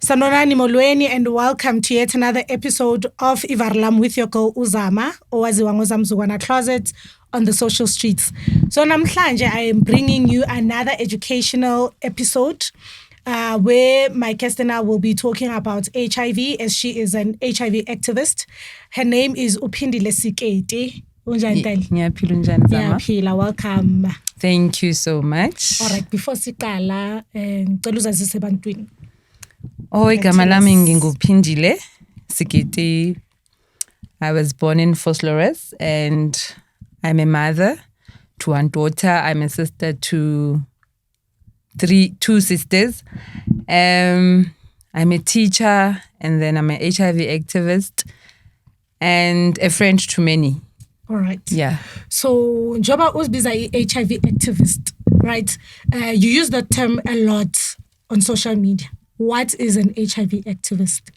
Sanonani molweni, and welcome to yet another episode of Waar Lam with your girl ZAMA, owaziwa ngozamzukwana closet on the social streets. So namhlanje I am bringing you another educational episode where my guest and I will be talking about HIV, as she is an HIV activist. Her name is Uphindile Siketi. Ngiyaphila, welcome. Thank you so much. All right, before siqala ngicela uzazise ebantwini. Igama lami nginguPhindile Siketi. I was born in Vosloorus and I'm a mother to one daughter. I'm a sister to two sisters. I'm a teacher, and then I'm an HIV activist and a friend to many. All right. Yeah. So, njoba uzbiza HIV activist, right? You use that term a lot on social media. What is an HIV activist?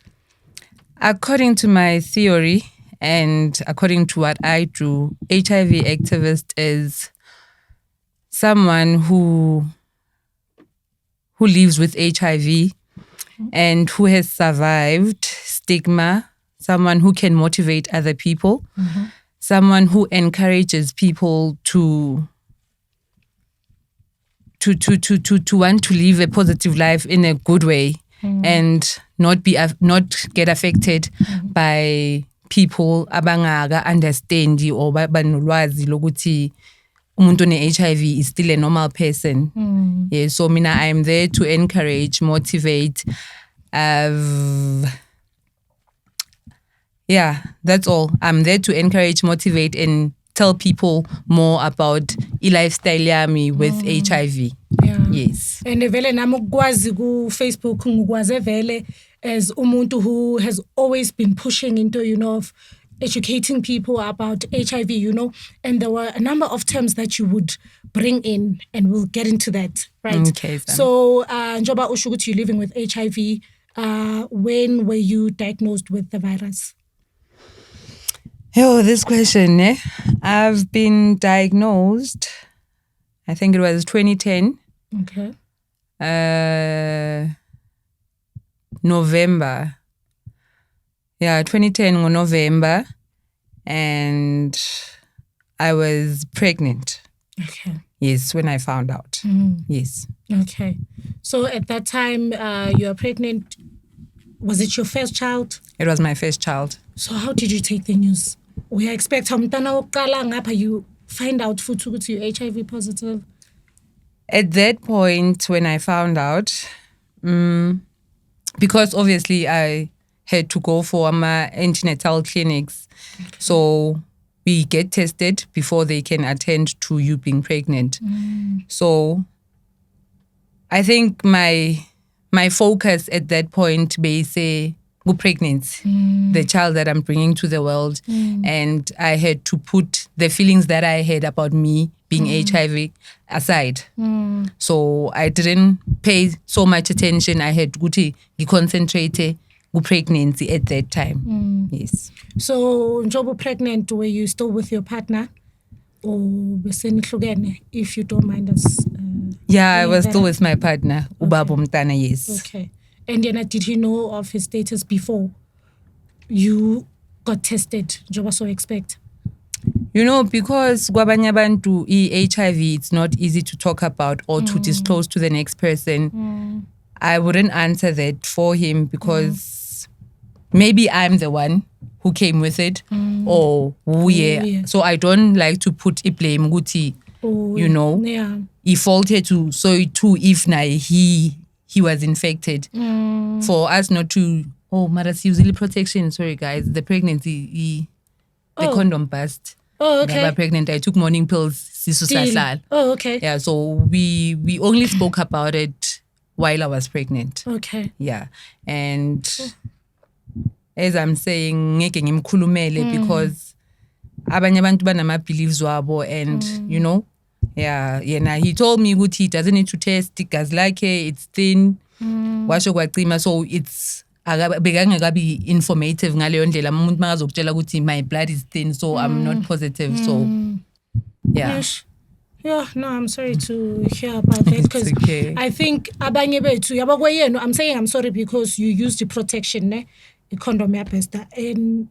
According to my theory and according to what I do, HIV activist is someone who lives with HIV and who has survived stigma, someone who can motivate other people, someone who encourages people to want to live a positive life in a good way and not get affected by people abangaga understand or banolwazi lokuthi umuntu ne-HIV is still a normal person. Yeah, so mina I'm there to encourage, motivate. Yeah, that's all. I'm there to encourage, motivate, and tell people more about lifestyle yami with HIV. Yeah. Yes. And vele nami ukwazi ku Facebook ngikwaze vele as umuntu who has always been pushing into, of educating people about HIV, and there were a number of terms that you would bring in, and we'll get into that, right? Okay. So, njoba usho ukuthi you're living with HIV, when were you diagnosed with the virus? This question, I've been diagnosed, I think it was 2010. Okay. November. Yeah, 2010 November. And I was pregnant. Okay. Yes, when I found out. Yes. Okay. So at that time, you were pregnant. Was it your first child? It was my first child. So how did you take the news? We expect you find out futhi you're HIV positive. At that point, when I found out, because obviously I had to go for my antenatal clinics, so we get tested before they can attend to you being pregnant. So I think my focus at that point be pregnancy, the child that I'm bringing to the world, and I had to put the feelings that I had about me being HIV aside. So I didn't pay so much attention. I had to concentrate on pregnancy at that time. Yes. So, njoba pregnant, were you still with your partner? Or if you don't mind us? Yeah, I was still with my partner, Ubaba Mtana, yes. Okay. And then did he know of his status before you got tested? Njoba so expect? Because kwabanye abantu HIV, it's not easy to talk about or to disclose to the next person. I wouldn't answer that for him because maybe I'm the one who came with it or so I don't like to put a blame guti, Yeah. He faulted to so too if he was infected. For us not to Maras usually protection, sorry guys, the pregnancy the condom burst. Oh, okay. I was pregnant. I took morning pills. Oh, okay. Yeah, so we only spoke about it while I was pregnant. Okay. Yeah. And as I'm saying, ngeke ngimkhulumele because abanye abantu banama beliefs wabo and he told me ukuthi he doesn't need to test igazi lakhe, it's thin. Washo kwacima, so it's be informative ngaleyo ndlela umuntu makazokutshela ukuthi my blood is thin, so I'm not positive. So yeah. Yeah, no, I'm sorry to hear about that because okay. I think abanye bethu yabo kweyenu, I'm saying I'm sorry because you used the protection ne condom yapesta in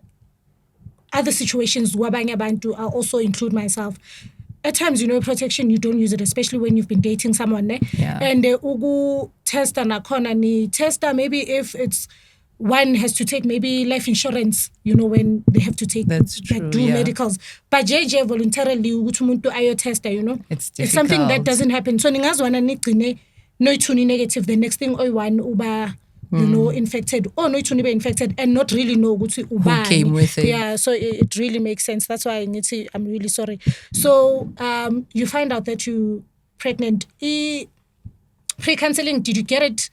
other situations wabanye abantu, I'll also include myself. At times, protection, you don't use it, especially when you've been dating someone. Ne? Yeah. And ugu testa nakhona ni testa, maybe if it's one has to take maybe life insurance, when they have to take, that's true, like, do medicals. But JJ voluntarily ukuthi umuntu ayo testa, it's something that doesn't happen. So ningazwana nigcine noithuni negative, the next thing one uba infected, or no be infected and not really know who came with it. Yeah, so it really makes sense. That's why I'm really sorry. So you find out that you're pregnant. Pre-counseling, did you get it?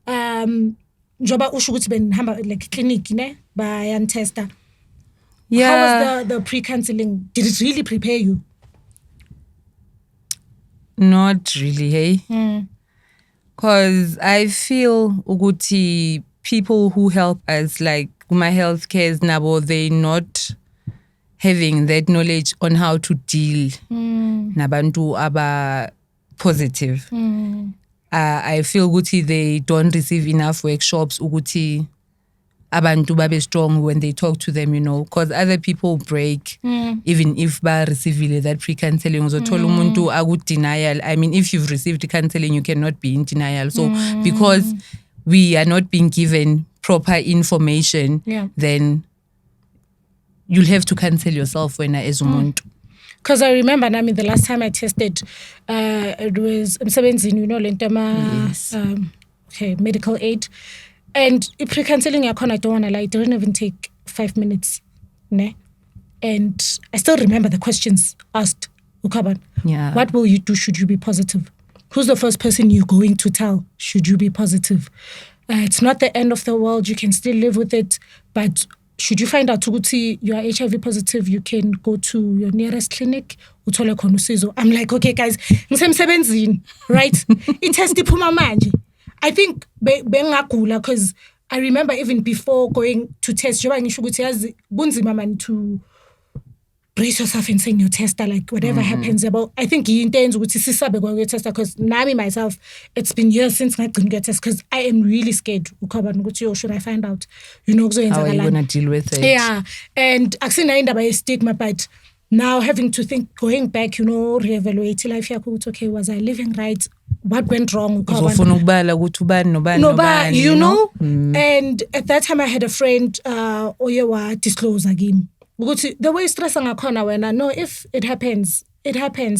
Joba usho ukuthi benihamba like clinic ne bayan tester. Yeah. How was the pre-counseling? Did it really prepare you? Not really, hey. Because I feel ukuthi people who help us, like my healthcare nabo, they not having that knowledge on how to deal nabantu aba positive. I feel ukuthi they don't receive enough workshops ukuthi abantu babe strong when they talk to them, because other people break even if ba receive that pre-counseling. Uzothola umuntu aku denial. I mean, if you've received counseling, you cannot be in denial. So because we are not being given proper information, then you'll have to cancel yourself when as umuntu. Because I remember, the last time I tested, it was emsebenzini, medical aid. And pre-counseling, I don't want to lie, it didn't even take 5 minutes. Ne? And I still remember the questions asked. Ukaban, what will you do should you be positive? Who's the first person you're going to tell should you be positive? It's not the end of the world. You can still live with it. But should you find out Tuguti, you are HIV positive, you can go to your nearest clinic. I'm like, okay, guys, right? It has to puma manje. I think because I remember even before going to test, to brace yourself and saying your tester, like whatever happens about. I think he intends with sisabe tester because Nami myself, it's been years since I couldn't get test because I am really scared. Should I find out? How are you gonna deal with it? Yeah, and actually I end up by a stigma, but now having to think, going back, reevaluate life. Okay, was I living right? What went wrong? And at that time I had a friend, disclose again. The way stress when I know if it happens,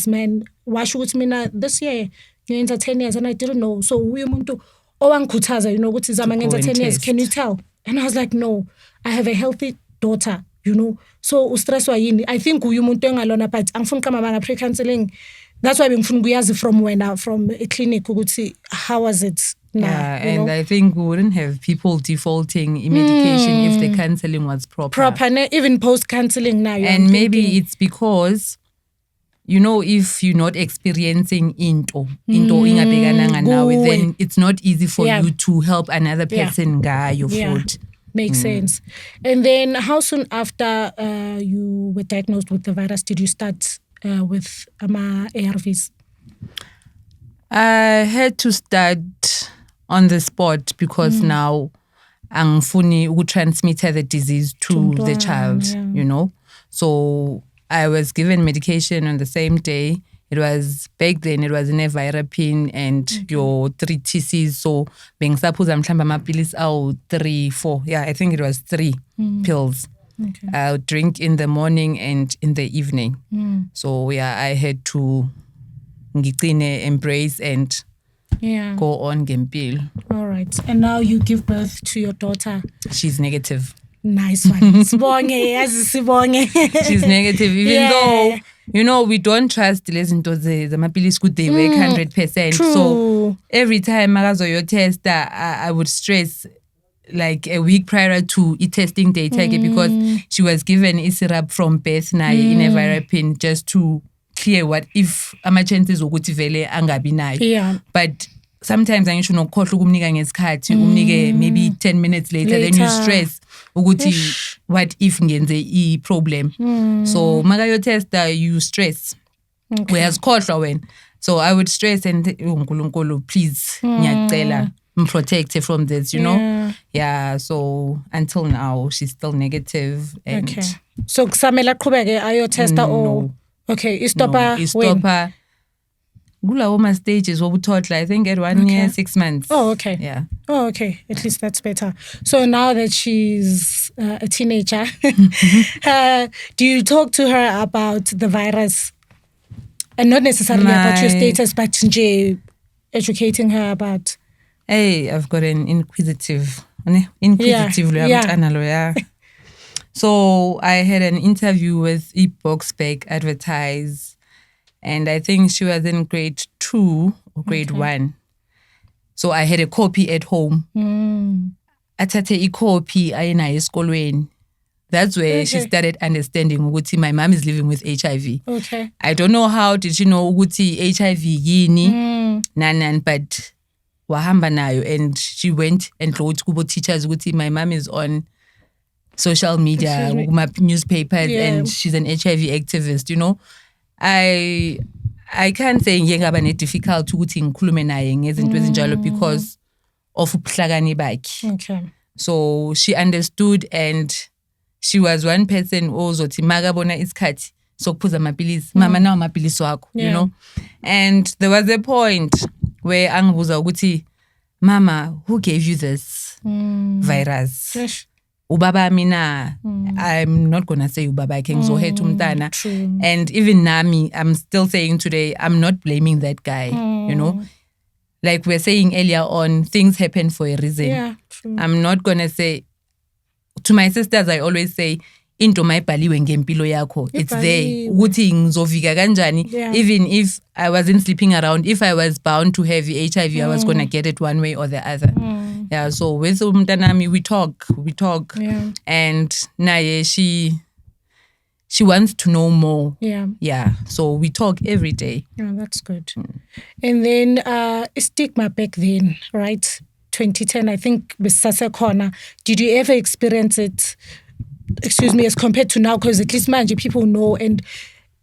man. Why should me this year? You enter 10 years and I didn't know. So we want to ZAMA 10 years. Can you tell? And I was like, no, I have a healthy daughter, So stress I think we alone but I'm from pre-counseling. That's why I'm from a clinic. How was it? And I think we wouldn't have people defaulting in medication if the counseling was proper. Even post-counseling now. And maybe it's because, if you're not experiencing into then it's not easy for you to help another person guy your foot. Makes sense. And then how soon after you were diagnosed with the virus did you start with ARVs? I had to start on the spot because now angifuni transmit the disease to the child, So I was given medication on the same day. It was back then, it was nevirapine and your 3 TCs. So being suppose I'm trying my pills out 3, 4. Yeah, I think it was 3 pills. Okay. I'll drink in the morning and in the evening. So I had to embrace and go on gempil. All right. And now you give birth to your daughter. She's negative. Nice one. She's negative, even though, we don't trust the mapillis could they work 100%. True. So every time I was your test, I would stress like a week prior to testing date because she was given a syrup from birth now in a virapin just to clear what if ama chances ukuthi vele angabi nayo. But sometimes I should not call umnike maybe 10 minutes later. Then you stress what if ngenze problem. So magayo test you stress. uyazikhohlwa wena. So I would stress and uNkulunkulu, please ngiyacela protect her from this, you know. Yeah, so until now she's still negative. And so kusamela qhubeke ayotesta or istopper kulawo ma stages wobuthotla, I think at 1 year 6 months. Yeah. At least that's better. So now that she's a teenager, do you talk to her about the virus? And not necessarily about your status, but educating her about. Hey, I've got an inquisitive lawyer. So I had an interview with eBoxback Advertise, and I think she was in grade 2 or grade 1. So I had a copy at home. Athathe icopy ayinayo esikolweni. That's where she started understanding ukuthi my mom is living with HIV. I don't know how did she know ukuthi HIV yini nan, but wahamba nayo, and she went and told kubo teachers ukuthi my mom is on social media, newspapers, and she's an HIV activist, you know. I can't say ngiyengaba ne difficult ukuthi ngikhulume naye ngezinto ezinjalo because of ubuhlakani bakhe. So she understood, and she was one person ozothi makabona isikhathi sokuphuza amapilisi, mama nawo amapilisi wakho, you know. And there was a point where angibuza ukuthi, mama, who gave you this virus? Ubaba mina, I'm not gonna say ubaba ke ngizohetha umntana. And even nami, I'm still saying today, I'm not blaming that guy, you know. Like we're saying earlier on, things happen for a reason. I'm not gonna say, to my sisters I always say, into mayibhaliwe ngempilo yakho, it's there ukuthi ngizovika kanjani. Even if I wasn't sleeping around, if I was bound to have HIV, I was gonna get it one way or the other. Yeah, so with umntanami we talk, and naye she wants to know more. Yeah, so we talk every day. That's good. And then stigma back then, right? 2010, I think, besase khona. Did you ever experience it, as compared to now? Because at least manje people know, and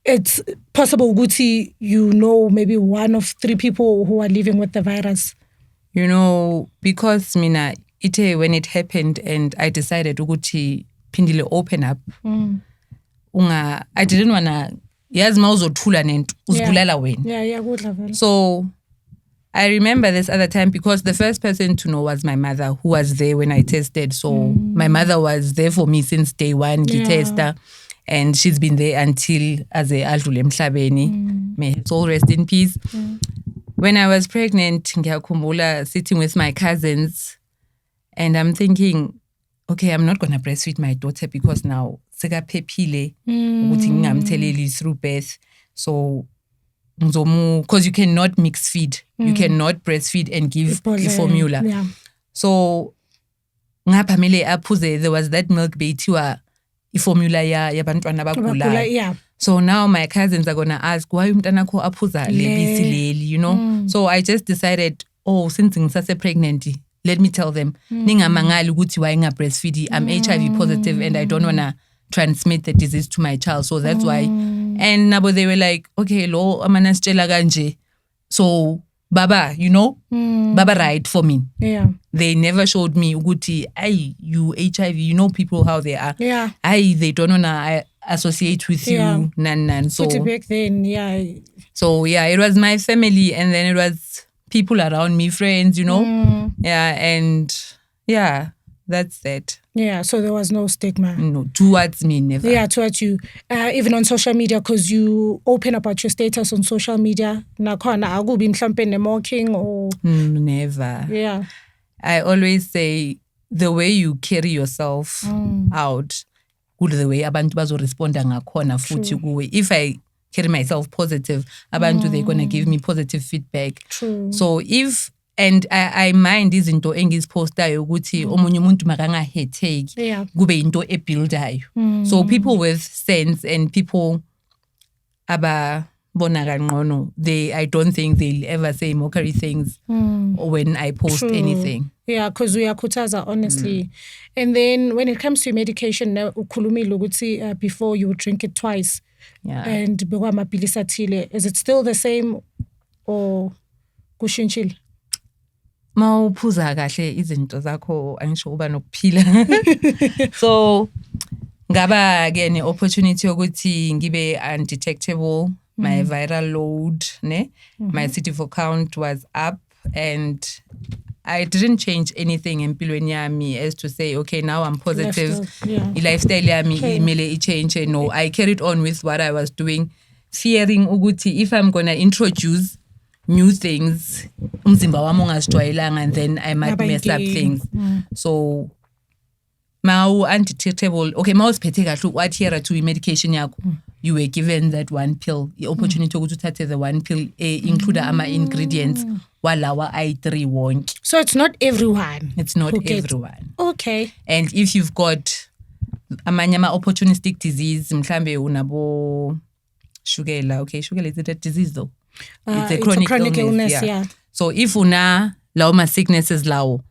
it's possible ukuthi you know maybe 1 of 3 people who are living with the virus. You know, because mina ite when it happened and I decided ukuthi phindile open up. I didn't wanna yazi mawuzothula nento uzibulala wena. So I remember this other time because the first person to know was my mother, who was there when I tested. So my mother was there for me since day 1, tester, and she's been there until as a adlule emhlabeni. May her soul rest in peace. When I was pregnant, ngiyakhumbula sitting with my cousins, and I'm thinking, okay, I'm not gonna breastfeed my daughter because now sekaphephile ukuthi ngingamtheleli through birth. So because you cannot mix feed, you cannot breastfeed and give the formula. So ngaphamele aphuze, there was that milk beyithiwa formula yabantwana abagulayo. So now my cousins are gonna ask, why umntana kho aphuza lebisi leli, you know. So I just decided, since ngisase pregnant, let me tell them ningamangali ukuthi why nga breastfeed. I'm HIV positive and I don't wanna transmit the disease to my child. So that's why. And nabo they were like, okay, lo amana sitshela kanje. So baba, you know, baba right for me. They never showed me ukuthi you HIV, you know people how they are. They don't wanna associate with you. Nan. So back then, So it was my family, and then it was people around me, friends, you know. And that's it. So there was no stigma. No, towards me, never. Towards you. Even on social media, because you open about your status on social media. Nakhona akubi mhlampe ne-mocking or... Never. I always say, the way you carry yourself out, good the way abantu bazoresponda ngakhona futhi kuwe. If I carry myself positive, abantu they're gonna give me positive feedback. So if... And I mind izinto engizpostayo ukuthi omunye umuntu makangahetheki kube into ebuildayo. So people with sense and people ababona kangcono, I don't think they'll ever say mockery things when I post anything. Because uyakhuthaza honestly. And then when it comes to medication, ukhulumile ukuthi before you would drink it twice Yeah. And bekwamapilisi athile, is it still the same or kushintshile? Mawuphuza kahle izinto zakho angisho uba nokuphila. So ngaba ke ne opportunity ukuthi ngibe undetectable, my viral load my CD4 count was up, and I didn't change anything empilweni yami as to say, okay, now I'm positive. Lifestyle yami imele ichange. No, I carried on with what I was doing, fearing ukuthi if I'm gonna introduce new things, umzimba wami ungazijwayelanga, and then I might mess up things. So Mau undetectable. Okay, Mau sphethe kahle wathera to medication yakho. You were given that one pill, the opportunity to uthathe the one pill, include ama ingredients walawa I3 wonke. So it's not everyone. It's not everyone. Okay. And if you've got amanyama opportunistic disease, mhlambe unabo shugela. Okay, shugela is it a disease though? It's a chronic illness. Yeah. So if una lauma sicknesses lao,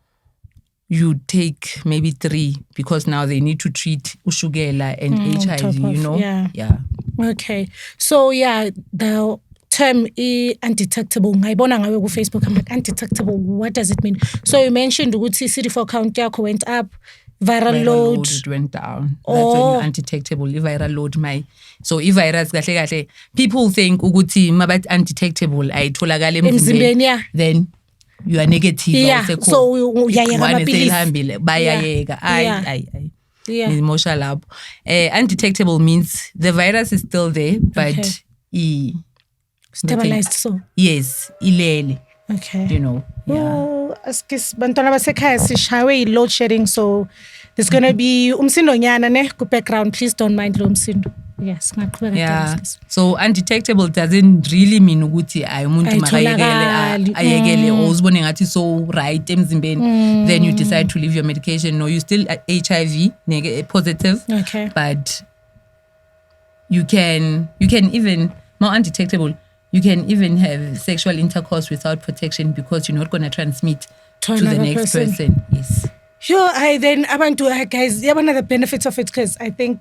you take maybe 3 because now they need to treat ushugela and HIV, you know? Yeah. Okay. So the term undetectable. Ngayibona ngawe ku Facebook. I'm like, undetectable, what does it mean? So you mentioned ukuthi CD4 count yakho went up, viral load went down. That's when you're undetectable. Viral load so virus kahle people think ukuthi mabat undetectable ayitholakala emzimbeni, then you are negative. So uyayeka emotional undetectable means the virus is still there, but stabilized. So yes, ilele. Okay. You know. Askis bantwana basekhaya sishawe load shedding, so there's gonna be umsindo nyana ne ku background. Please don't mind lo umsindo. Yes, so undetectable doesn't really mean ukuthi umuntu ayekele or uzibone ngathi so right emzimbeni, then you decide to leave your medication. No, you still HIV positive, but you can even more undetectable. You can even have sexual intercourse without protection because you're not going to transmit to the next person. Yes. Sure. Then abantu guys, you have another benefits of it, because I think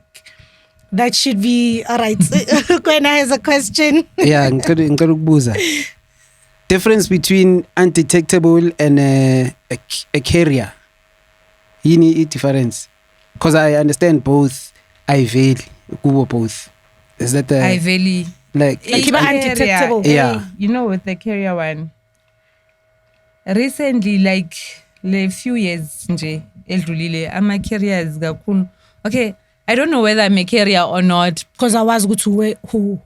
that should be all right. Kwena has a question. Yeah, ngikubuza. Difference between undetectable and a carrier. Yini difference? Because I understand both. Both. Is that the I like undetectable? Yeah. You know, with the carrier one, recently, like a few years, I'm a carrier. Okay. I don't know whether I'm a carrier or not. Because I was good to who.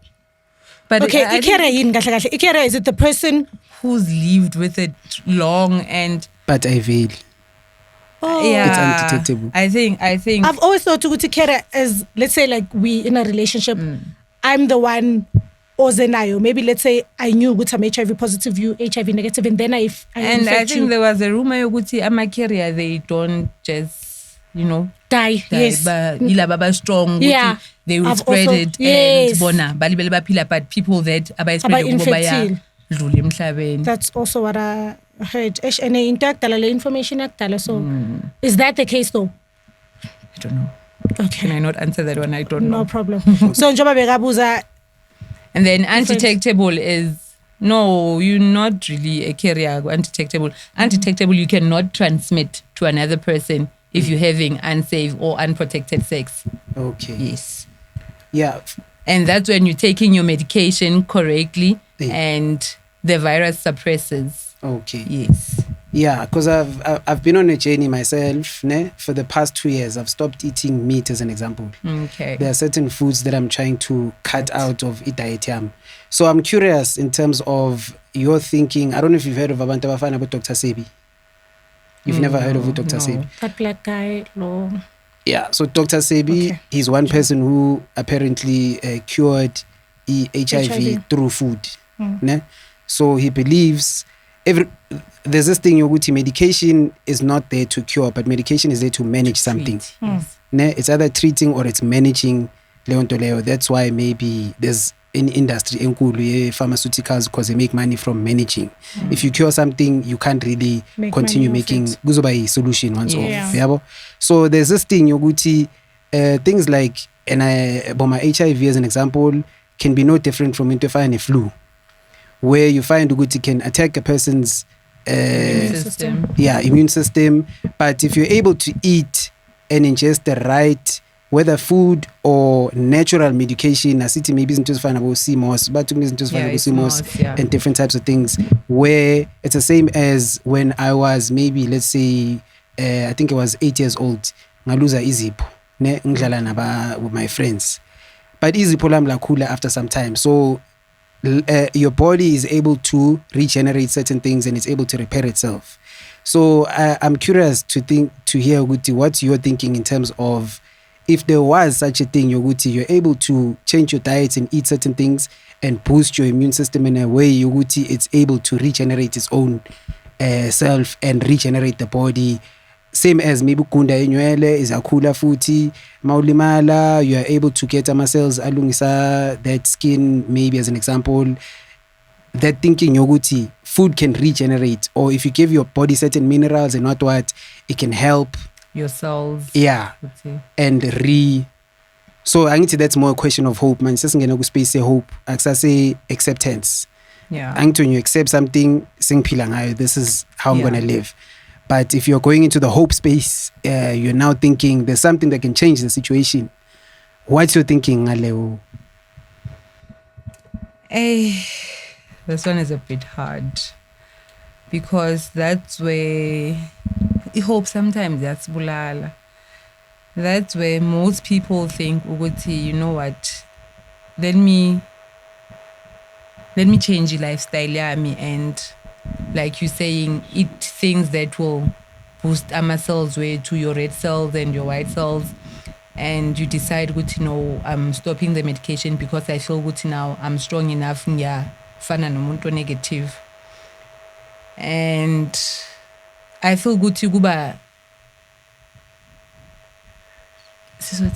But okay, Ikera, is it the person who's lived with it long and... But I veil. Yeah. It's undetectable. I think... I've always thought to Ikera as, let's say, like we in a relationship, I'm the one, Ozenayo. Maybe let's say I knew I'm HIV positive, you HIV negative, and then I think there was a rumor I'm a carrier, they don't just, die. Yes. Baba strong. Yeah. They will spread also, it. Yes. But people that are infertile. Infertile. That's also what I heard. And information. So is that the case though? I don't know. Okay. Can I not answer that one? I don't know. No problem. So njoba bekabuza. And then undetectable is, no, you're not really a carrier. Undetectable. Undetectable, you cannot transmit to another person if you're having unsafe or unprotected sex. Okay. Yes. Yeah. And that's when you're taking your medication correctly and the virus suppresses. Okay. Yes. Yeah, because I've been on a journey myself. For the past 2 years, I've stopped eating meat, as an example. Okay. There are certain foods that I'm trying to cut out of diet. So I'm curious in terms of your thinking. I don't know if you've heard of Abantu Bafana about Dr. Sebi. You've never heard of Dr. Sebi? That black guy, no. Yeah, so Dr. Sebi, he's one person who apparently cured HIV through food. So he believes there's this thing, medication is not there to cure, but medication is there to manage something. It's either treating or it's managing. That's why maybe there's an industry, pharmaceuticals, because they make money from managing. If you cure something, you can't really continue making solution once off. So there's this thing, things like but my HIV as an example can be no different from into a flu, where you find it can attack a person's Immune system. immune system. But if you're able to eat and ingest the right, whether food or natural medication, asiti maybe into find about CMOS, but into find about CMOS and different types of things, where it's the same as when I was maybe, let's say, I think I was 8 years old. Ngaluza izipho ne ngidlala naba with my friends, but izipho lam lakhula after some time. So your body is able to regenerate certain things and it's able to repair itself. So I'm curious to hear Guti, what's your thinking in terms of if there was such a thing, Yoguti, you're able to change your diet and eat certain things and boost your immune system in a way, Yoguti, it's able to regenerate its own self and regenerate the body. Same as maybe kunda inywele is akula futi maulimala, you are able to get cells alungisa that skin, maybe as an example. That thinking Yoguti, food can regenerate, or if you give your body certain minerals and what it can help your cells. Yeah. And so I think that's more a question of hope, man. It's just ngena ku space hope. I say acceptance. Yeah. I think when you accept something, sing pilangayo, this is how I'm gonna live. But if you're going into the hope space, you're now thinking there's something that can change the situation. What's your thinking, Aleo? This one is a bit hard because that's where hope sometimes that's bulala. That's where most people think, Uguti, you know what? Let me change your lifestyle, yami, and like you're saying, eat things that will boost our cells way to your red cells and your white cells. And you decide, Guti, no, I'm stopping the medication because I feel Guti now I'm strong enough, fana nomuntu negative. And I feel Guti kuba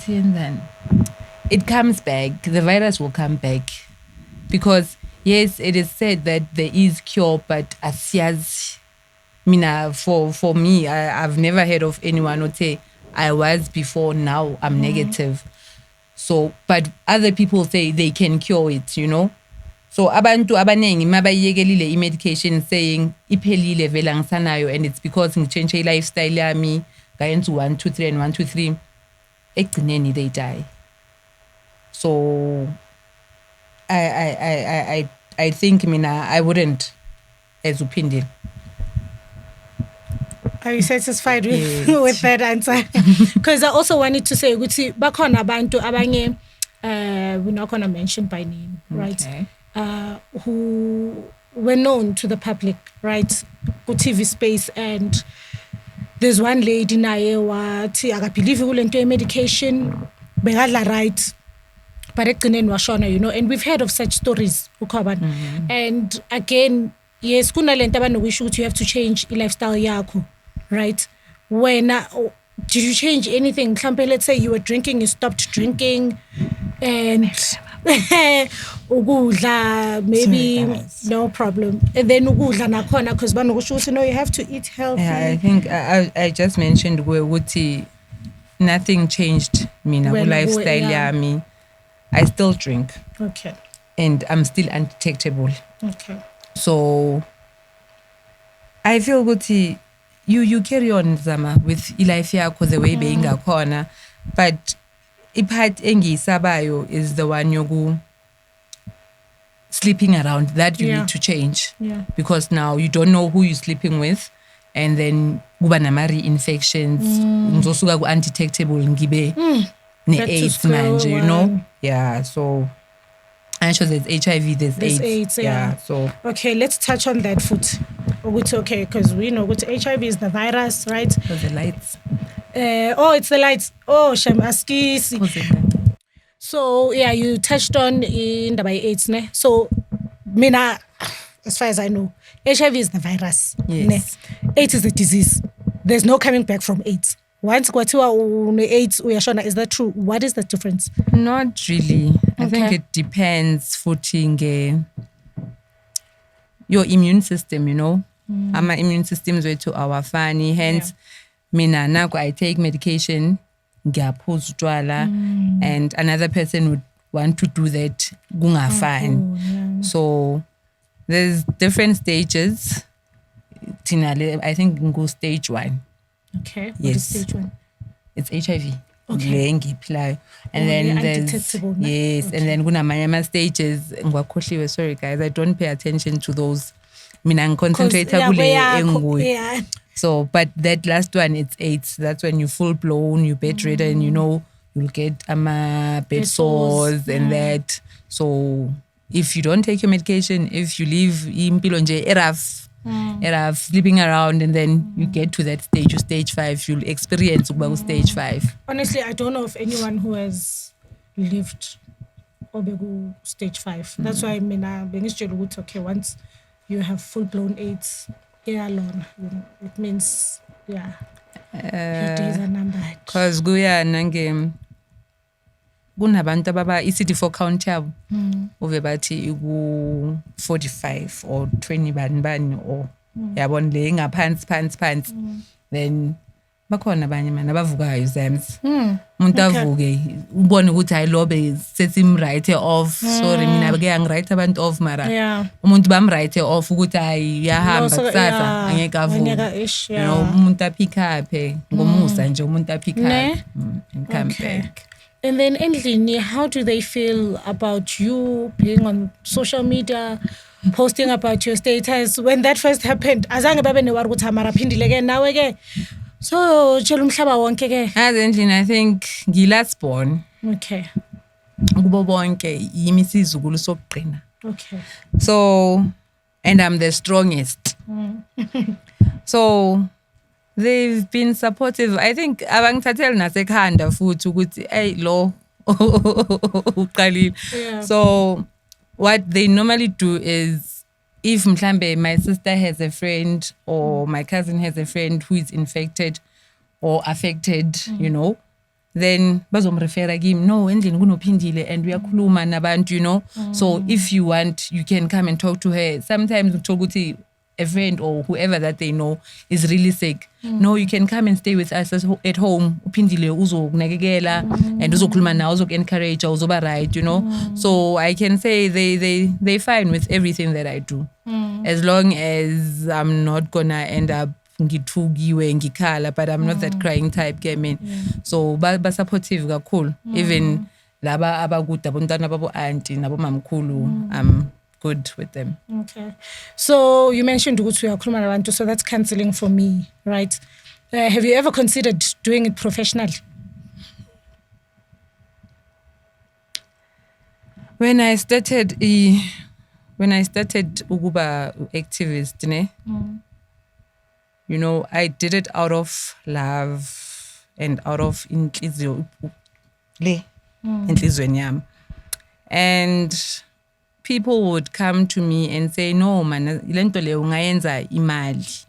then it comes back, the virus will come back, because yes, it is said that there is cure, but asiyazi mina, for me, I've never heard of anyone who say I was before, now I'm negative. So but other people say they can cure it, you know. So abantu abanengi mabayekelile medication saying iphelile vela ngisanayo, and it's because ngichange lifestyle yami ngayenza 1 2 3 and 1 2 3, ekugcineni they die. So I think mina I wouldn't as uphindile. Are you satisfied with with that answer? Because I also wanted to say, ukuthi bakhona abantu abanye, we're not going to mention by name, right? Okay. Who were known to the public, right? Ku TV space, and there's one lady naye wathi akabelieve kulento medication bekadla right, but ekugcineni washona, you know, and we've heard of such stories, and again, yes, kunalento abanokusho ukuthi you have to change lifestyle yakho, right? When did you change anything? Let's say you were drinking, you stopped drinking, and ukudla maybe no problem, and then ukudla nakhona because banokusho ukuthi no, you have to eat healthy. Yeah, I think I just mentioned where Wuti, nothing changed mina lifestyle yami. I still drink. Okay. And I'm still undetectable. Okay. So I feel Wuti, you carry on, Zama, with life yakho the way being a corner, but ipart engiyisabayo is the one yogu sleeping around that you need to change. Yeah. Because now you don't know who you're sleeping with, and then kuba namari infections, ngizosuka ku undetectable ngibe ne AIDS manje, you know. Yeah, so and sure there's HIV, there's AIDS. Yeah. So okay, let's touch on that foot. Okay, because we know what HIV is the virus, right? For the lights. It's the lights. Oh, Shem Askis. So yeah, you touched on in the AIDS, ne? So mina, as far as I know, HIV is the virus. Yes. Ne? AIDS is the disease. There's no coming back from AIDS. Once kwathiwa AIDS uyashona, is that true? What is the difference? Not really. I think it depends footing your immune system, you know. My immune system is way to our funny. Hence, mina nako I take medication ngiyaphuza utshwala, and another person would want to do that kungafani. So there's different stages. I think go stage 1. Okay. What Yes. is stage 1? It's HIV. Okay. And then there's undetectable, no? yes, Okay. and then kunamanye stages. Sorry guys, I don't pay attention to those. Mina concentrate yeah. So, but that last one, it's AIDS. That's when you full blown, you bedridden, you'll get bed sores and that. So if you don't take your medication, if you leave impilo nje rough, sleeping around, and then you get to that stage 5, you'll experience stage 5. Honestly, I don't know of anyone who has lived obegu stage 5. That's why okay, once you have full-blown AIDS, alone, it means, your days are numbered. Because kunabantu ababa i-CD4 count yabo ove bathi ku-45 or 20 bani or yabona le ngaphansi then bakhona abanye manje abavukayo zams umuntu avuke ubone ukuthi hayi lobe sesim-right off. Sorry mina beke angiright abantu off mara umuntu bam-right off ukuthi hayi uyahamba kusasa angeke avuke. Umuntu apick up ngomusa nje umuntu apick up and come back. And then endlini, how do they feel about you being on social media, posting about your status? When that first happened, azange babe newari ukuthi mara phindile ke nawe ke. So tshela umhlaba wonke ke. As endlini, I think ngilast born. Okay. Kubo bonke yimi sizukulu sokugcina. Okay. So, and I'm the strongest. So they've been supportive. I think abangithathela nasekhanda futhi ukuthi hey lo uqalile. So what they normally do is, if mhlambe my sister has a friend or my cousin has a friend who is infected or affected, then bazomrefera kimi, no, endlini kunophindile and uyakhuluma nabantu, So if you want, you can come and talk to her. Sometimes uthola ukuthi a friend or whoever that they know is really sick. No, you can come and stay with us at home. Uphindile uzokunakekela and uzokhuluma nawe, uzoku-encourage, uzoba right, So I can say they fine with everything that I do. As long as I'm not gonna end up ngithukiwe ngikhala, but I'm not that crying type game. So ba supportive kakhulu. Even laba abakude abontana babo auntie nabo mamkhulu, good with them. Okay. So you mentioned ukuthi uyakhuluma nabantu, so that's counseling for me, right? Have you ever considered doing it professionally? When I started ukuba activist, I did it out of love and out of inhliziyo yami. And people would come to me and say, no man, lento le ungayenza imali,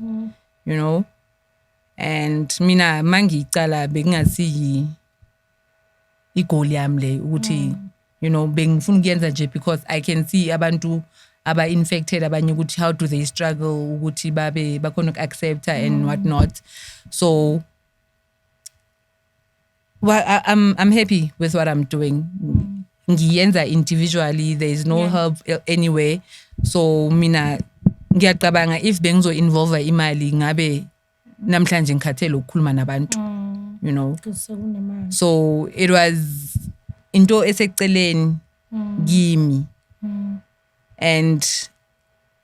and mina mangicala bengingasiyi igoli yami le ukuthi bengifuna ukuyenza nje because I can see abantu aba infected abanye ukuthi how do they struggle ukuthi bakhona uku-accepta and what not. So I'm happy with what I'm doing. Ngiyenza individually, there is no help anywhere. So mina ngiyacabanga if bengizo involve imali ngabe namhlanje ngikhathele ukukhuluma nabantu, So it was into eseceleni kimi, and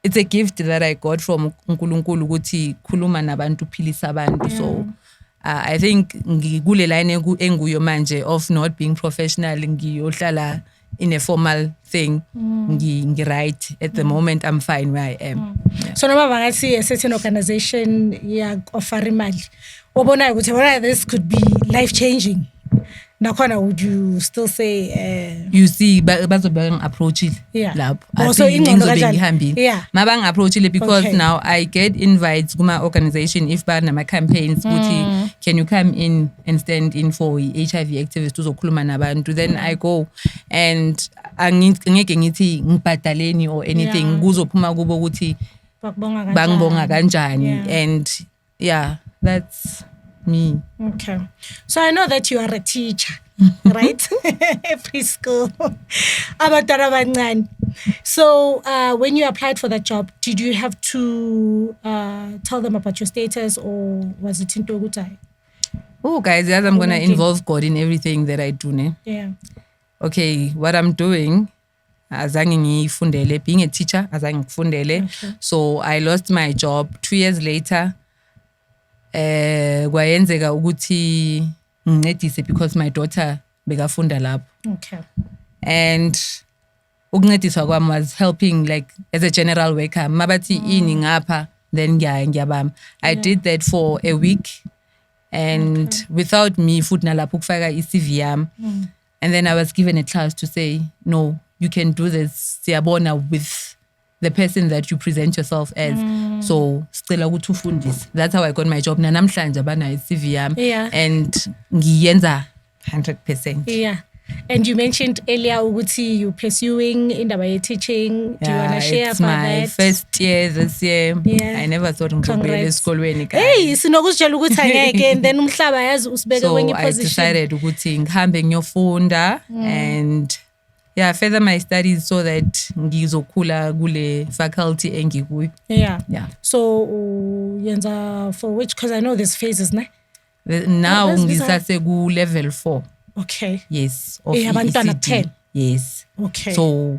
it's a gift that I got from uNkulunkulu ukuthi khuluma nabantu, philisa abantu. So I think ngikule line enguyo manje of not being professional, ngiyohlala in a formal thing. Right at the moment, I'm fine where I am. So noma bangathi a certain organization offer imali, obonayo ukuthi this could be life changing, nakhona would you still say you see bazobe approachile lapho also mabang approachile because now I get invites kuma organization if banama campaigns ukuthi can you come in and stand in for HIV activists uzokhuluma nabantu, then I go, and angeke ngithi ngibhadaleni or anything, kuzophuma kubo ukuthi bangibonga kanjani, and that's me. Okay. So I know that you are a teacher, right? Preschool. Abantwana abancane. So when you applied for that job, did you have to tell them about your status, or was it into ukuthi? Oh, guys, yes, I'm going to involve God in everything that I do. Ne? Yeah. Okay, what I'm doing, azange ngifundele, being a teacher, azange ngifundele. Okay. So I lost my job 2 years later. Kwayenzeka ukuthi ngincedise because my daughter bekafunda lapho. Okay. And ukuncediswa kwami was helping like as a general worker. Mabathi ini ngapha, then ngiyabamba. I did that for a week. And without me, futhi nalapho ukufaka i-CV yami. And then I was given a chance to say, no, you can do this. Siyabona with the person that you present yourself as. So, still ukuthi ufundise. That's how I got my job. Namhlanje abana i-CV yami. Yeah. And ngiyenza 100%. Yeah. And you mentioned earlier ukuthi you pursuing indaba ye-teaching. Do you want to share it's about my that? first year this year. Yeah. I never thought ngizobuyela esikolweni. Hey, sinokuzitshela ukuthi angeke, and then umhlaba yazi usibeke kwenye So I position. decided ukuthi ngihambe ngiyofunda and further my studies so that ngizokhula kule faculty engikuyo. Yeah. Yeah. So yenza for which, because I know there's phases, ne? Now That's ngisase ku level 4. Okay. Yes. Of abantwana ECD. 10. Yes. Okay. So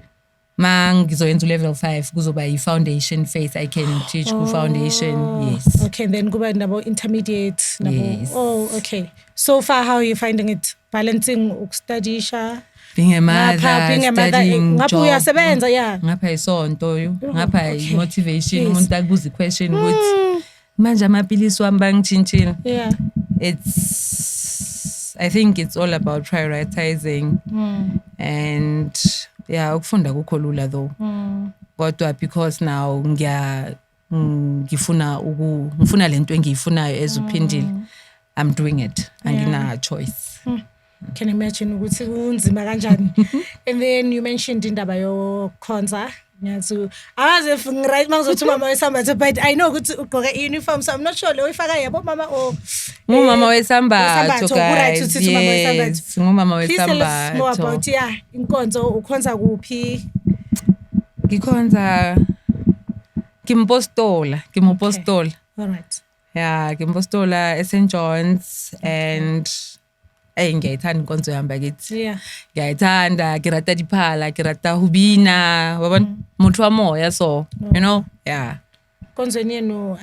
ngizoyenza level 5 kuzoba i-foundation phase. I can teach ku foundation. Yes. Okay, then kuba nabo intermediate nabo. Yes. Oh, okay. So far, how are you finding it? Balancing ukustudisha? Being a mother, studying, ngapha job. uyasebenza, yeah. Ngapha isonto yo. Ngapha okay. motivation. Yes. Umuntu akubuza question ukuthi manje amapilisi wami bangitshintshile. Yeah. I think it's all about prioritizing and ukufunda kukho lula though. Kodwa because now ngifuna lento engiyifunayo ezuphindile. I'm doing it. Angina choice. Can you imagine ukuthi unzima kanjani? And then you mentioned indaba yokhonza. Ngiyazi if right mangizothi mama wesambatho, but I know ukuthi ugqoke uniform, so I'm not sure lo ifaka yabo mama or ngumama wesambatho right guys. uthi mama wesambatho. Yes, ngumama Please tell us more wesambatho. about inkonzo ukhonza kuphi? Ngikhonza kimpostola. All right. Yeah, kimpostola St. John's and ngiyayithanda inkonzo yami bakithi. Yeah. Ngiyayithanda, ngirata diphala, ngirata hubina, wabona umuntu wamoya so, you know? Yeah. Konzweni yenu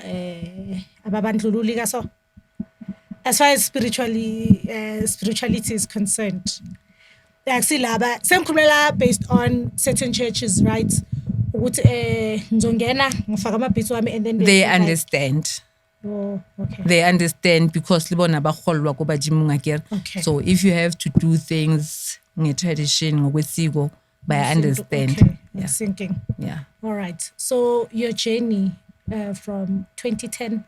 ababandlululi kaso. As far as spirituality is concerned. Akusilaba sengikhulumela based on certain churches, right? Ukuthi ngizongena ngifaka amabhitsi wami and then They understand. Oh, okay. They understand because libona bakholwa kuba jimu ngakere. Okay. So if you have to do things nge-tradition ngokwesiko, I understand. Okay. Yeah. Thinking. Yeah. All right. So your journey from 2010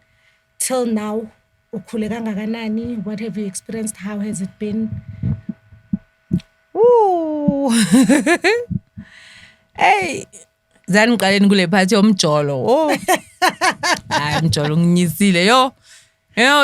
till now, ukhule kangakanani? What have you experienced? How has it been? Ooh. Hey. Zangiqaleni kule phathi yomjolo. Oh. Mjolo nginyisile yo.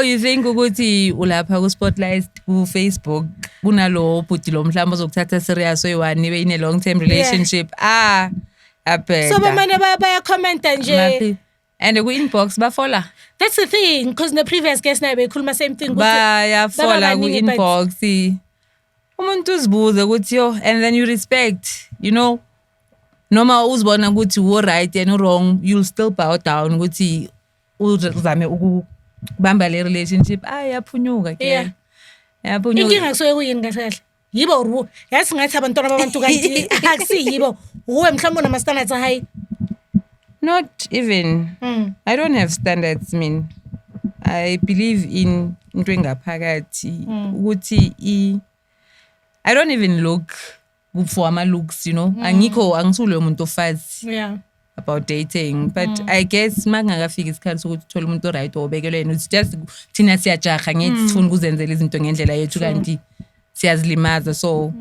You think ukuthi ulapha ku spotlight ku Facebook kunalo bhuti lo mhlamba ozokuthatha serious oyi-1 ibe in a long term relationship. Apeda. So bamane baya comment nje. And ku inbox bafola. That's the thing, because the previous guest naye bekhuluma same thing. Bayafola ku inbox. Umuntu uzibuza ukuthi yo, and then you respect, you know. Noma uzibona ukuthi wo right and wrong, you'll still bow down ukuthi uzame ukubamba le relationship. Yaphunyuka ke. Yeah. Yaphunyuka. Inkinga kusuke kuyini kahle? Yibo uru. Yazi ngathi abantwana babantu kanti akusiyibo. Uwe mhlawumbe nama standards high. Not even. I don't have standards, I believe in into engaphakathi ukuthi I don't even look for my looks, you know. Angisulo umuntu ofazi. Yeah. About dating, but I guess mangakafika isikhathi sokuthi uthola umuntu right obekelwe yena. It's just thina siyajaha ngithi sifuna ukuzenzela izinto ngendlela yethu kanti siyazilimaza, so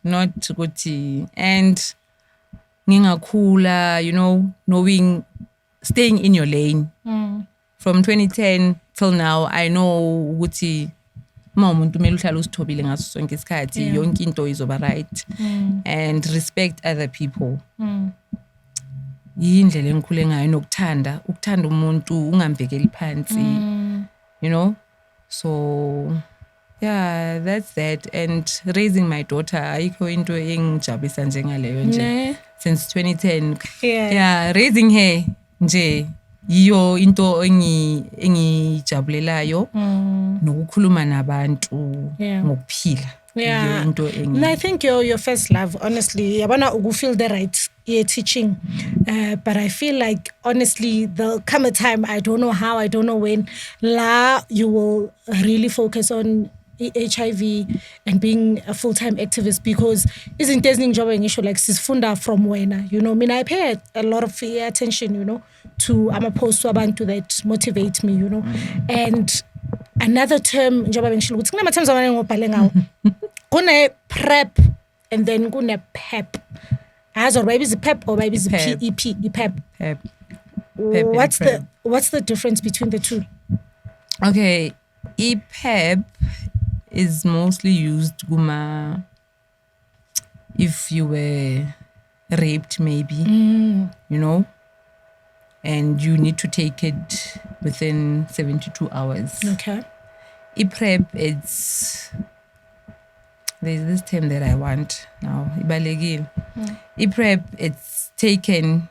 not ukuthi and ngingakhula, you know, knowing staying in your lane. From 2010 till now I know ukuthi uma umuntu kumele uhlale usithobile ngaso sonke isikhathi yonke into izoba right and respect other people. Yindlela engikhule ngayo nokuthanda umuntu ungambhekeli phansi, you know. So yeah, that's that. And raising my daughter ayikho into engijabulisa njengaleyo nje since 2010. Yeah, raising her nje yiyo into engijabulelayo nokukhuluma nabantu ngokuphila. Yeah, and I think your first love, honestly, yabona feel the right teaching, but I feel like honestly there'll come a time, I don't know how, I don't know when, you will really focus on HIV and being a full-time activist, because isn't there job issue like sisfunda from when, you know, I mean, I pay a lot of attention, you know, to post to abantu that motivate me, you know, and another term njengoba bengisho ukuthi kunama terms amanye ngobhale ngawo kune prep and then kune pep. Or maybe it's pep or maybe it's PEP, pep. What's the difference between the two? Okay, PEP is mostly used if you were raped maybe, you know, and you need to take it within 72 hours. Okay. PrEP, there's this term that I want now. PrEP, it's taken.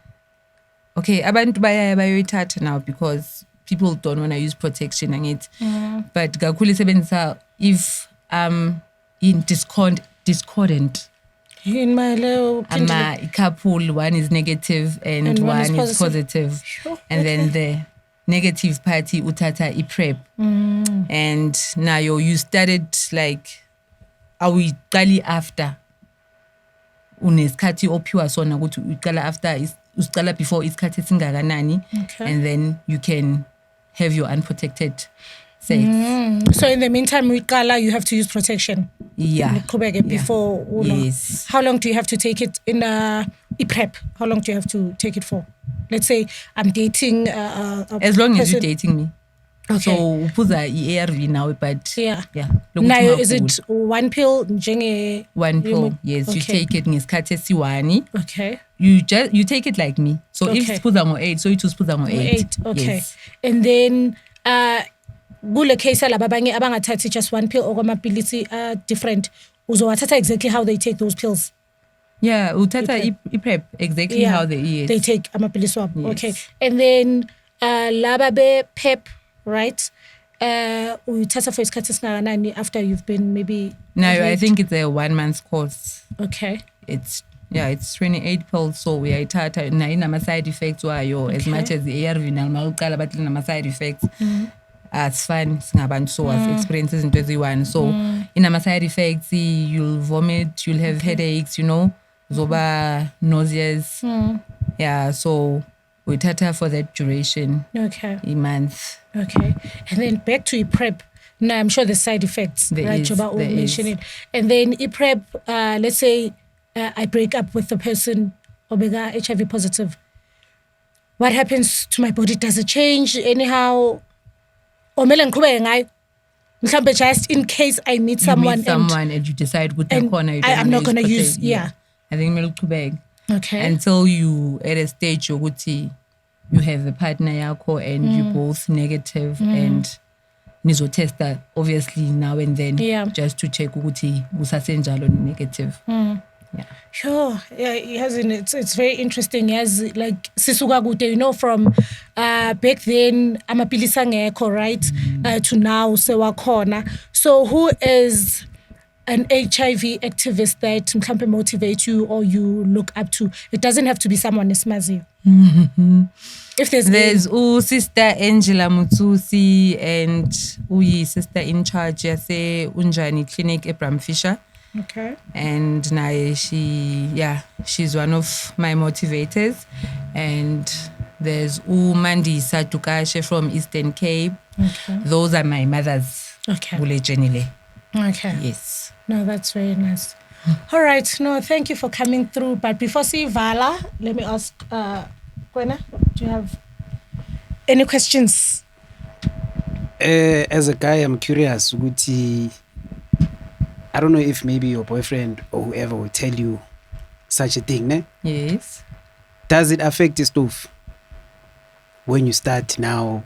Okay, abantu bayoyithatha now because people don't want to use protection on it. But kakhulu sebenzisa if in discordant. In my little couple, one is negative and one is positive. Sure. And then the negative party utata PrEP. And now you started like awuyiqali after unesikhathi ophiwa sona ukuthi uyiqala after usiqala before isikhathi singakanani, and then you can have your unprotected sex. So in the meantime, you have to use protection. Yeah. Before. Yes. How long do you have to take it in PrEP? How long do you have to take it for? Let's say I'm dating as long person. as you're dating me. Okay. So upuza ARV now, but yeah. Now is it one pill? One pill, yes. Okay. You take it ngesikhathi esiwani. Okay. You take it like me. So if it's puza ngo 8, so you choose puza ngo 8. Okay. Yes. And then kule case laba abanye abangathathi just one pill or amapilisi different, uzowathatha exactly how they take those pills. Yeah, uthatha PrEP exactly how they take amapilisi wabo. Yes. Okay. And then laba be PEP, right? Uthatha for isikhathi singakanani after you've been maybe. No, I think it's a 1 month course. Okay. It's 28 pills, so we are tata na ina side effects wayo as much as the ARV na mawuqala but ina side effects. It's fine singabantu so I've experienced into eziwani, so ina side effects, you'll vomit, you'll have headaches, you know, zoba nauseous. Yeah, so we tata for that duration. Okay. A month. Okay. And then back to PrEP. Now I'm sure the side effects, right? Joba will mention it. And then PrEP, let's say I break up with the person omega HIV positive. What happens to my body? Does it change anyhow? Or mhlambe just in case I meet someone and you decide with the corner I'm not gonna use I think milk. Okay. Until you at a stage you have a partner yako and you both negative and nizo testa obviously now and then just to check ukuthi usasenjalo negative. Yeah. Sure. Yeah, it's very interesting. As like sisuka kude, you know, from back then amapilisi angekho, right? To now sewakhona. So who is an HIV activist that mhlambe motivate you or you look up to? It doesn't have to be someone esimaziyo. If there's Sister Angela Mutsusi and sister in charge yase Unjani Clinic Abraham Fisher. Okay. And now she's one of my motivators. And there's Mandi Satukashe from Eastern Cape. Okay. Those are my mothers. Okay. Okay. Yes. No, that's very nice. All right. No, thank you for coming through. But before Vala, let me ask Kwena, do you have any questions? As a guy, I'm curious. I don't know if maybe your boyfriend or whoever will tell you such a thing, ne? Yes. Does it affect your stuff when you start now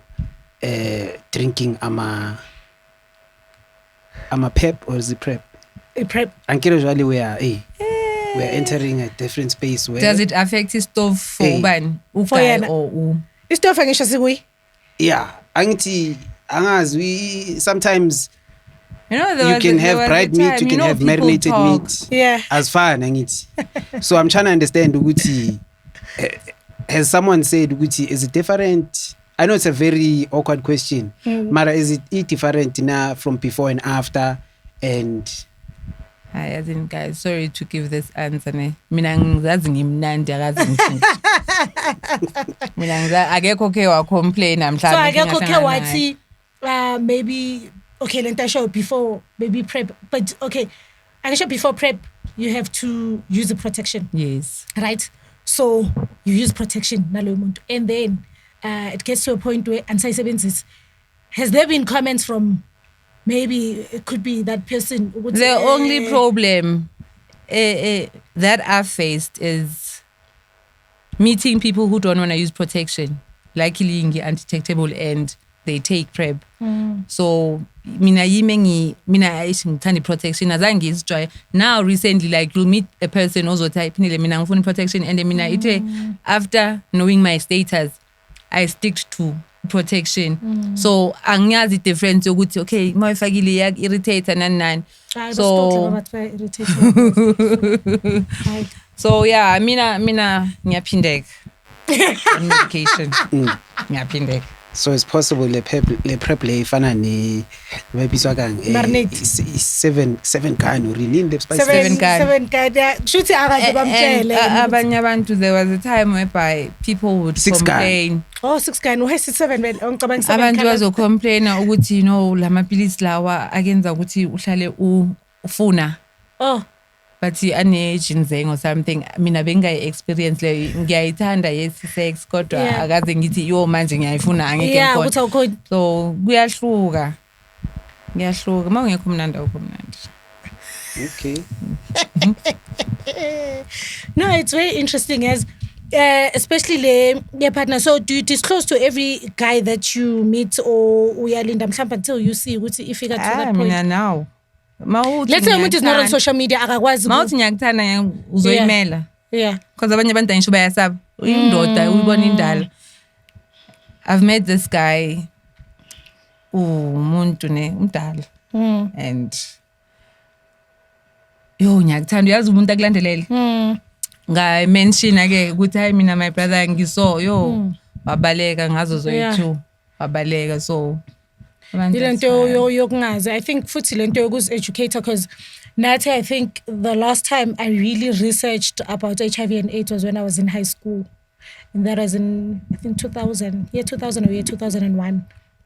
drinking ama pep or is it prep? A prep. And usually we are entering a different space where Does it affect his stuff for uban For guy yena. or Istofa ngisho sikui. yeah, angazi we sometimes you know you can have dried meat, you can have marinated meat. Yeah. As far angithi. So I'm trying to understand ukuthi has someone said ukuthi is it different? I know it's a very awkward question. Mara is it different now from before and after? And I think guys, sorry to give this answer. Mina ngizazi ngimnandi akazi ngithini. Mina ngizazi akekho ke wa complain So mhlawumbe. akekho ke wathi maybe okay lenta show before baby prep, but okay I show before prep you have to use the protection. Yes. Right? So you use protection nalo muntu, and then it gets to a point where ansayisebenzisa. Has there been comments from maybe it could be that person? The only problem that I've faced is meeting people who don't want to use protection, likely undetectable, and they take PrEP. So mina ngithanda protection azange ngizijwaye. Now recently, like you'll meet a person also type mina ngifuna protection, and mina ite after knowing my status I stick to protection. So angiyazi difference yokuthi okay mawufakile yak irritate nani. So yeah, mina ngiyaphindeka on medication. Ngiyaphindeka. so it's possible le prep le ifana ne mebiswa kang 7 kan or really the spice 7 kan shuthi akaze bamtshele abanye abantu there was a time whereby people would 6 complain. 6 kan uhesi 7 ngicabanga 7 abantu bazocomplain ukuthi you know lamapilisi lawa akenza ukuthi uhlale ufuna but ane-ginseng or something. Mina bengayi experience le ngiyayithanda yes sex kodwa akaze ngithi yo manje ngiyayifuna angeke ngikho. So kuyahluka mawungekho mnandi awukho mnandi. Okay. No, it's very interesting as especially le partner. So do you disclose to every guy that you meet or uyalinda mhlawumbe until you see ukuthi ifika to that point? Mina now Let's say umuntu is not on social media akakwazi mawuthi ngiyakuthanda uzoyimela. Yeah. Because abanye abantu ngisho bayasaba uyindoda uyibona indala. I've met this guy umuntu umdala and ngiyakuthanda uyazi umuntu akulandelele. Nga mention ake ukuthi hayi mina my brother ngiso wabaleka ngazo zoyi2 wabaleka. So lento yokungazi I think futhi lento yokuzi-educator because nathi I think the last time I really researched about HIV and AIDS was when I was in high school, and that was in I think 2000 or 2001,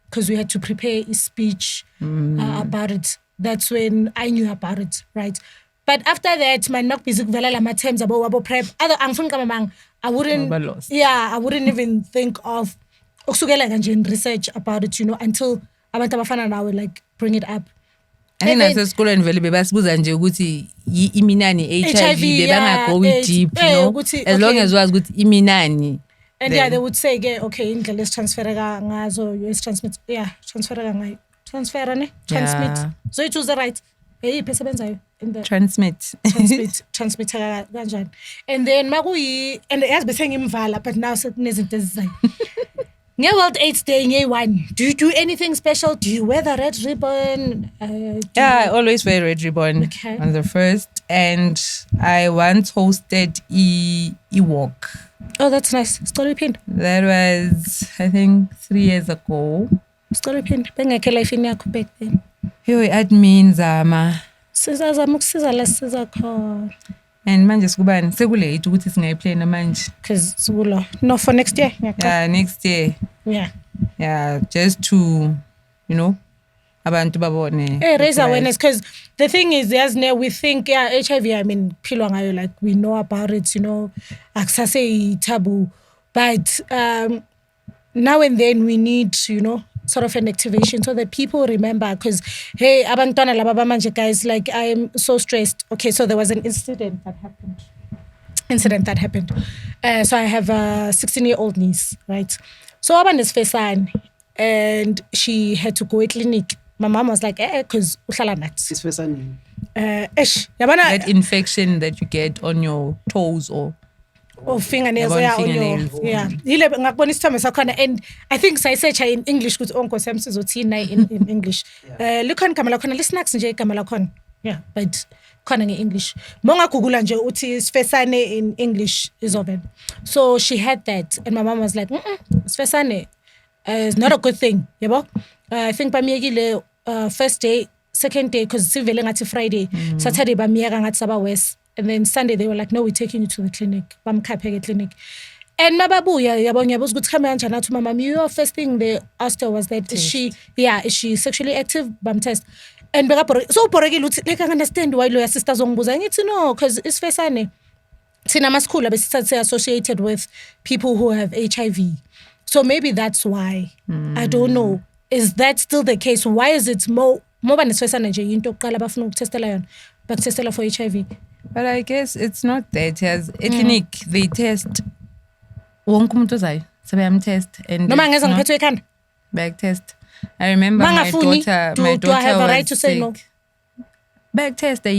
because we had to prepare a speech about it. That's when I knew about it, right? But after that, my not busy kuvela my terms about PrEP. I wouldn't even think of research about it, you know, until abantu abafana nawe like bring it up. I think nasesikolweni vele bebasibuza nje ukuthi iminani HIV bebanga-go deep, you know, as long as wazi ukuthi iminani. And then, they would say okay indlela esitransfereka ngazo transmit so you choose the right eyiphi esebenzayo in the transmit kanjani. And then and yazi bese ngimvala but now sekunezinto ezizayo. World AIDS Day, nge-1. Do you do anything special? Do you wear the red ribbon? I always wear red ribbon on the 1st. And I once hosted a walk. Oh, that's nice. Story pin. That was, I think, 3 years ago. Story pin. Bengeke life yakho back then. Admin ZAMA. Sizazama ukusiza la siza khona. And manje sikubani sekulate ukuthi singayiplay manje because sikulo no for next year. Next year. Just to, you know, abantu babone raise awareness, because the thing is we think HIV I mean philwa ngayo, like we know about it, you know, akusase taboo, but now and then we need, you know, sort of an activation so that people remember, because hey, abantwana laba bamanje, guys, like I am so stressed. Okay, so there was an incident that happened. So I have a 16-year-old niece, right? So abanesifesane, and she had to go to clinic. My mom was like, because uhlala nathi. Isifesane. That infection that you get on your toes or fingernails, fingernails. Yile ngakubona isithombe sakhona, and I think sayisearcha in English ukuthi onkosi yami sizothina in English. Likhona igama lakhona, lisnacks nje igama lakhona. Yeah, but khona nge-English. Mongagugula nje uthi isifesane in English izovela. So she had that, and my mom was like, isifesane is not a good thing, yabo. I think bamiyekile first day, second day, because sivele ngathi Friday, Saturday bamiyeka ngathi saba worse. And then Sunday they were like, no, we're taking you to the clinic. Bamkhaphe clinic. And mababuya yabo ngiyabuza ukuthi khame kanjani athi mama, your first thing they asked her was that is she sexually active? Bam test. And so borekile uthi like I understand why lawyer sister zongibuza. Ngithi no, because isifesane thina maskula besithathe associated with people who have HIV. So maybe that's why. I don't know. Is that still the case? Why is it more banesifesane nje into oqala bafuna ukutestela yona bakutestela for HIV? But I guess it's not that. As a clinic, they test. Wonke umuntu ozayo sebeyamtest and noma ngeze ngiphethwe ekhanda back test. I remember my daughter do I have a right to say no? Back test. But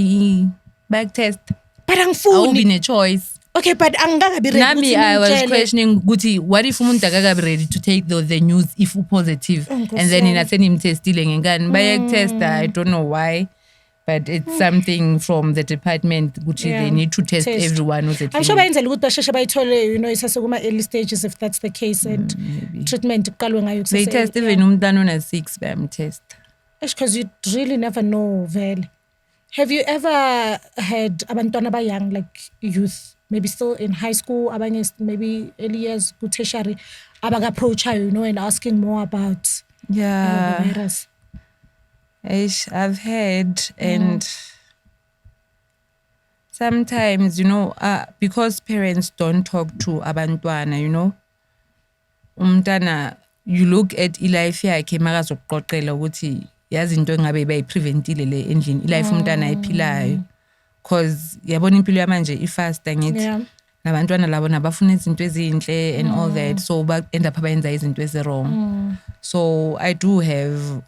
angifuni. I will be a choice. Okay, but angakabi ready. Nami I was questioning Guti, what if umuntu akakabi ready to take the news if positive, and then inatheni imtestile ngengane bayak test. I don't know why. But it's something from the department which they need to test everyone who's at. I'm sure bayenzela ukuthi basheshe bayithole, isasekuma early stages if that's the case, and treatment iqalwe ngayo. They test even umntana ona 6 bayamtest. Because you really never know vele. Have you ever had abantwana young, like youth, maybe still in high school, abanye maybe early years, ku tertiary, abaka-approach you, and asking more about the virus? I've heard, and sometimes, because parents don't talk to abantwana, umntana, you look at ilife yakhe makazokuqoqela ukuthi yazi into engabe bayipreventile le endlini ilife umntana ayiphilayo, because yabona impilo yamanje ifasta ngithi nabantwana labo nabafuna izinto ezinhle and all that, so ba end up abayenza izinto ezirong. So I do have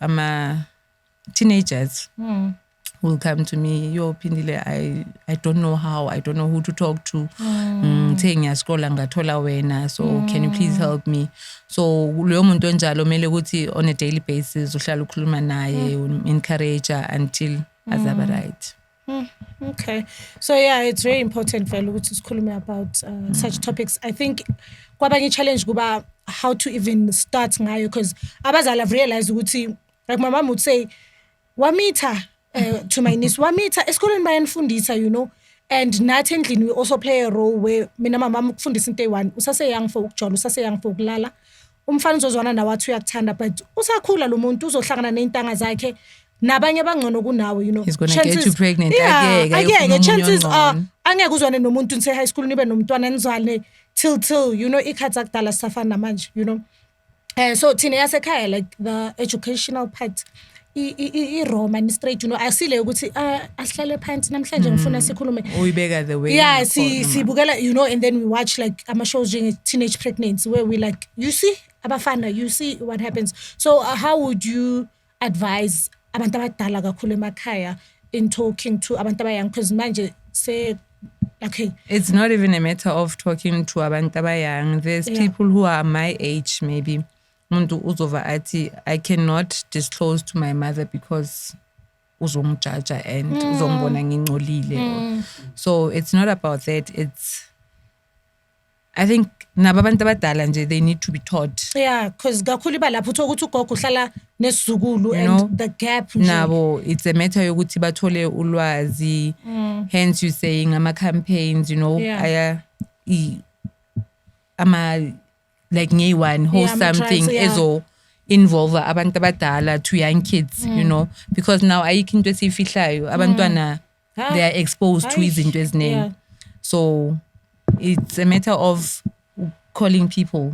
teenagers will come to me, yo Pindile, I don't know how, I don't know who to talk to. Saying ngiyascrolla ngathola wena, so can you please help me? So loyo muntu onjalo mele ukuthi on a daily basis uhlala ukhuluma naye, encourage her until azaba right. Okay. So yeah, it's very important for ukuthi sikhulume about such topics. I think kwabanye challenge kuba how to even start ngayo, because abazali have realized ukuthi, like my mom would say, Wamita to my niece, Wamita, esikoleni bayanifundisa, and nathi endlini we also play a role where mina mama ukufundisa into eyi-1, usase young for ukujola, usase young for ukulala, umfana uzozwana nawe athi uyakuthanda, but usakhula lo muntu uzohlangana ney'ntanga zakhe nabanye bangcono kunawe, he's gonna get you pregnant. Chances are angeke uzwane nomuntu nise high school nibe nomntwana nizwane till ikhathi zakudala sisafana namanje, so thina yasekhaya, like the educational part i-Roma straight, asile ukuthi asihlale phansi namhlanje ngifuna sikhulume uyibeka the way sibukela, and then we watch like ama-shows during teenage pregnancy where we like, you see abafana, you see what happens. So how would you advise abantu abadala kakhulu emakhaya in talking to abantu abayang, because manje say okay, it's not even a matter of talking to abantu abayang. There's people who are my age, maybe muntu uzova athi I cannot disclose to my mother because uzomjaja and uzombona ngingcolile. So it's not about that. It's, I think nababantu abadala nje, they need to be taught. Yeah, because kakhulu balapho uthola ukuthi ugogo uhlala nesizukulu, and the gap nje. Nabo it's a matter yokuthi bathole ulwazi. Hence you saying ama-campaigns, like ngay-one host something ezo involve abantu abadala to young kids, because now ayikho into esifihlayo, abantwana they are exposed to izinto eziningi. So it's a matter of calling people,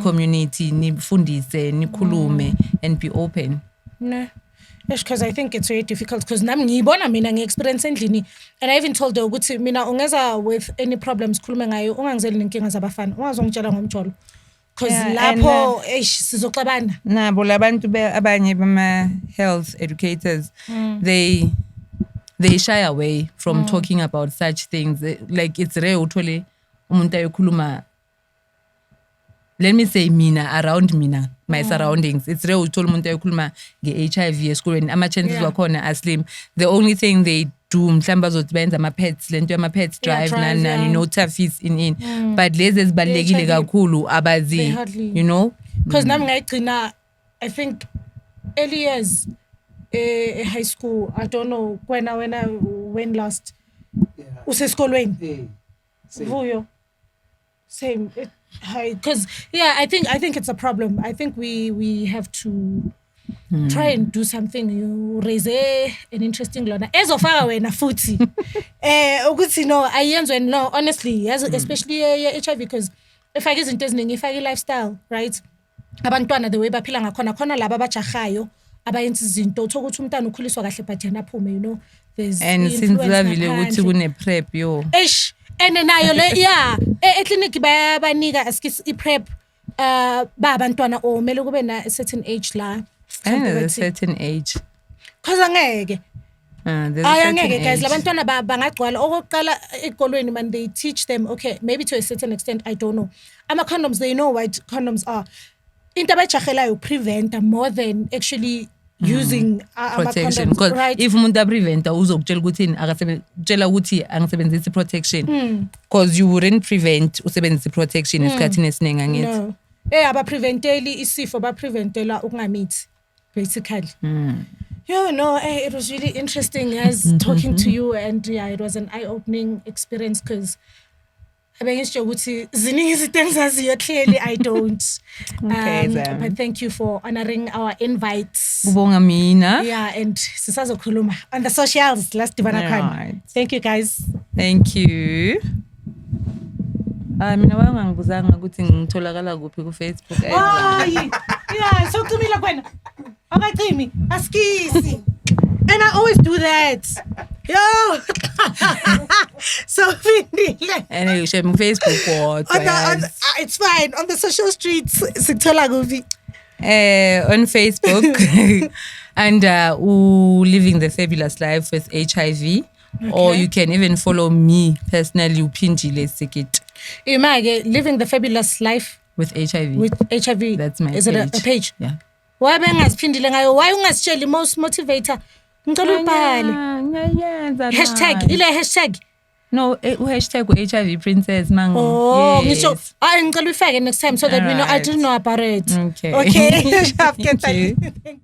community, nifundise, nikhulume, and be open. No. Because I think it's very difficult because nami ngiyibona mina ngi-experience endlini, and I even told her ukuthi mina ungeza with any problems khulume ngayo ungangizeli nenkinga zabafana ungazongitshela ngomjolo because lapho sizoxabana nabo labantu abanye bama health educators they shy away from talking about such things. Like it's rare uthole umuntu ayokhuluma, let me say mina, around mina, my surroundings. It's rare uthole umuntu ayokhuluma nge-HIV esikolweni. Ama-chances wakhona are slim. The only thing they do mhlawumbe bazobenza ama-pets, lento ama-pets drive nani no tafis in. But lezi ezibalulekile kakhulu abazi, you know? Because nami ngayigcina, I think early years high school, I don't know when last usesikolweni vuyo same because I think it's a problem. I think we have to try and do something. You raise an interesting lona ezofaka wena futhi ukuthi no ayenziwe no honestly especially HIV, because ifaka izinto eziningi, ifaka lifestyle, right? Abantwana the way baphila ngakhona khona laba abajahayo abayenza izinto uthola ukuthi umntana ukhuliswa kahle but yena aphume, you know, there's and since lavile ukuthi kune prep yo and nayo le eclinic bayabanika askis i-prep babantwana or mele kube na a certain age la a certain age because angeke ayangeke guys labantwana bangagcwala okokuqala ezikolweni man, they teach them okay maybe to a certain extent, I don't know, ama condoms, they know what condoms are, into abajahelayo prevent more than actually using protection, because right? If umuntu preventa uzokutshela ukuthi akasebenzela ukuthi angisebenzisi protection, because you wouldn't prevent usebenzisa protection esikhathini esiningi angithi no abapreventeli isifo, bapreventela ukungamithi basically. You know, it was really interesting as talking to you, and it was an eye-opening experience because abengisho ukuthi ziningi izinto engizaziyo, clearly I don't. But thank you for honoring our invites. Ubonga mina. And sisazokhuluma on the socials last divana khona. Thank you guys. Thank you. Mina wangangibuzanga ukuthi ngitholakala kuphi ku Facebook. So kumila kwena. Akacimi askisi. And I always do that. Yo. So finile. And you share my Facebook or it's fine. On the social streets, sikuthola kuphi? On Facebook and living the fabulous life with HIV. Okay. Or you can even follow me personally, Upinjile Sikit. Image, living the fabulous life with HIV. With HIV. That's my page. Is it a page? Yeah. Why bengaziphindile ngayo? Why ungasitsheli most motivator? Ngicela ubhale. Hashtag, ile hashtag. No, hashtag HIV princess mango. Oh, ngisho ngicela uyifake next time so that we know I didn't know about it. Okay. Okay. Thank you. Thank you.